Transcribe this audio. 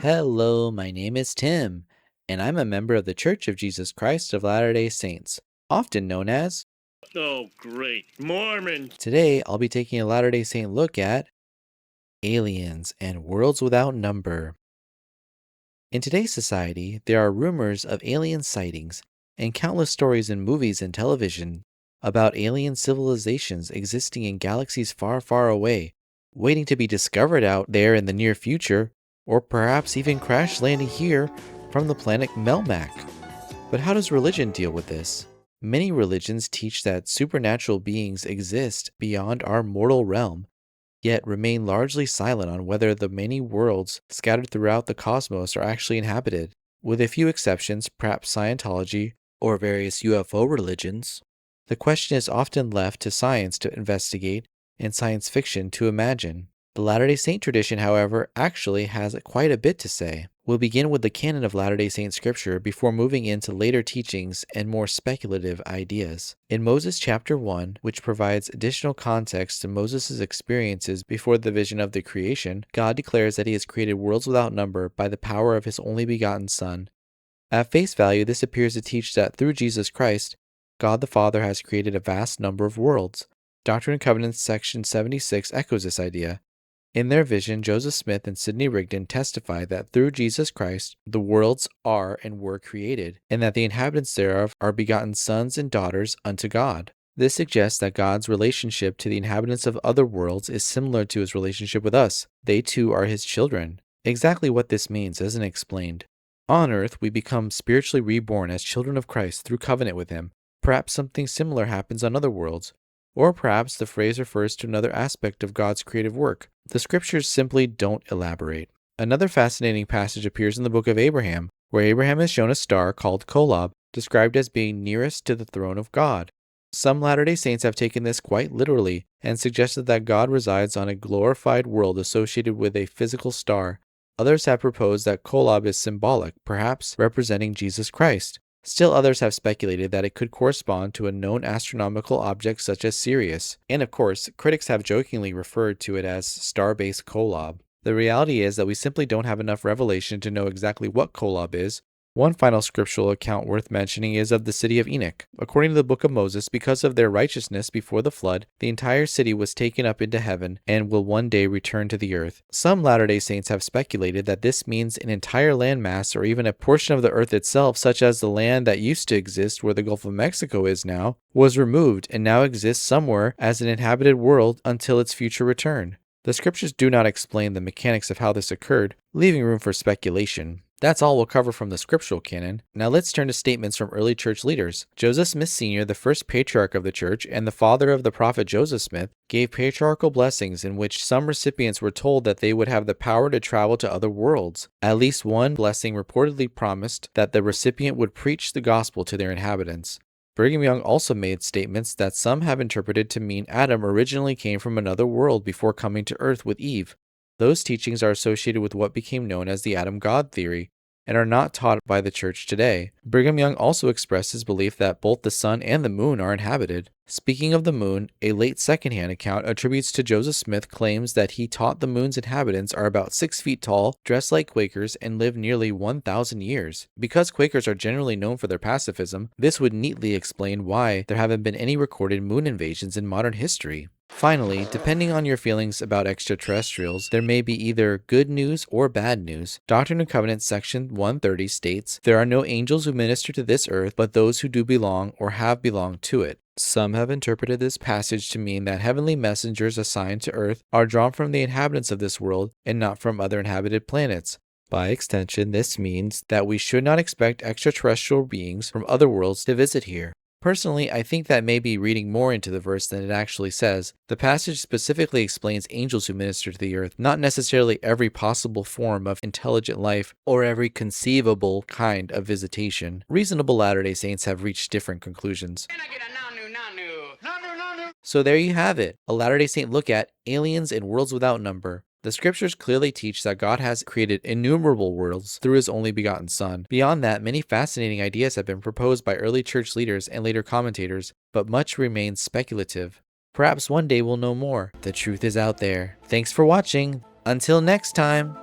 Hello, my name is Tim, and I'm a member of the Church of Jesus Christ of Latter-day Saints, often known as. Oh, great. Mormons. Today, I'll be taking a Latter-day Saint look at aliens and worlds without number. In today's society, there are rumors of alien sightings and countless stories in movies and television about alien civilizations existing in galaxies far, far away, waiting to be discovered out there in the near future, or perhaps even crash landing here from the planet Melmac. But how does religion deal with this? Many religions teach that supernatural beings exist beyond our mortal realm, yet remain largely silent on whether the many worlds scattered throughout the cosmos are actually inhabited. With a few exceptions, perhaps Scientology or various UFO religions, the question is often left to science to investigate and science fiction to imagine. The Latter-day Saint tradition, however, actually has quite a bit to say. We'll begin with the canon of Latter-day Saint scripture before moving into later teachings and more speculative ideas. In Moses chapter 1, which provides additional context to Moses' experiences before the vision of the creation, God declares that he has created worlds without number by the power of his only begotten Son. At face value, this appears to teach that through Jesus Christ, God the Father has created a vast number of worlds. Doctrine and Covenants section 76 echoes this idea. In their vision, Joseph Smith and Sidney Rigdon testify that through Jesus Christ, the worlds are and were created, and that the inhabitants thereof are begotten sons and daughters unto God. This suggests that God's relationship to the inhabitants of other worlds is similar to his relationship with us. They too are his children. Exactly what this means isn't explained. On earth, we become spiritually reborn as children of Christ through covenant with him. Perhaps something similar happens on other worlds. Or perhaps the phrase refers to another aspect of God's creative work. The scriptures simply don't elaborate. Another fascinating passage appears in the book of Abraham, where Abraham is shown a star called Kolob, described as being nearest to the throne of God. Some Latter-day Saints have taken this quite literally and suggested that God resides on a glorified world associated with a physical star. Others have proposed that Kolob is symbolic, perhaps representing Jesus Christ. Still others have speculated that it could correspond to a known astronomical object such as Sirius, and of course, critics have jokingly referred to it as star-based Kolob. The reality is that we simply don't have enough revelation to know exactly what Kolob is. One final scriptural account worth mentioning is of the city of Enoch. According to the book of Moses, because of their righteousness before the flood, the entire city was taken up into heaven and will one day return to the earth. Some Latter-day Saints have speculated that this means an entire landmass or even a portion of the earth itself, such as the land that used to exist where the Gulf of Mexico is now, was removed and now exists somewhere as an inhabited world until its future return. The scriptures do not explain the mechanics of how this occurred, leaving room for speculation. That's all we'll cover from the scriptural canon. Now let's turn to statements from early church leaders. Joseph Smith Sr., the first patriarch of the church and the father of the prophet Joseph Smith, gave patriarchal blessings in which some recipients were told that they would have the power to travel to other worlds. At least one blessing reportedly promised that the recipient would preach the gospel to their inhabitants. Brigham Young also made statements that some have interpreted to mean Adam originally came from another world before coming to earth with Eve. Those teachings are associated with what became known as the Adam God theory, and are not taught by the church today. Brigham Young also expressed his belief that both the sun and the moon are inhabited. Speaking of the moon, a late secondhand account attributes to Joseph Smith claims that he taught the moon's inhabitants are about 6 feet tall, dress like Quakers, and live nearly 1,000 years. Because Quakers are generally known for their pacifism, this would neatly explain why there haven't been any recorded moon invasions in modern history. Finally, depending on your feelings about extraterrestrials, there may be either good news or bad news. Doctrine and Covenants section 130 states, "There are no angels who minister to this earth, but those who do belong or have belonged to it." Some have interpreted this passage to mean that heavenly messengers assigned to earth are drawn from the inhabitants of this world and not from other inhabited planets. By extension, this means that we should not expect extraterrestrial beings from other worlds to visit here. Personally, I think that may be reading more into the verse than it actually says. The passage specifically explains angels who minister to the earth, not necessarily every possible form of intelligent life or every conceivable kind of visitation. Reasonable Latter-day Saints have reached different conclusions. Can I get a nanu, nanu? Nanu, nanu. So there you have it, a Latter-day Saint look at aliens and worlds without number. The scriptures clearly teach that God has created innumerable worlds through his only begotten Son. Beyond that, many fascinating ideas have been proposed by early church leaders and later commentators, but much remains speculative. Perhaps one day we'll know more. The truth is out there. Thanks for watching. Until next time.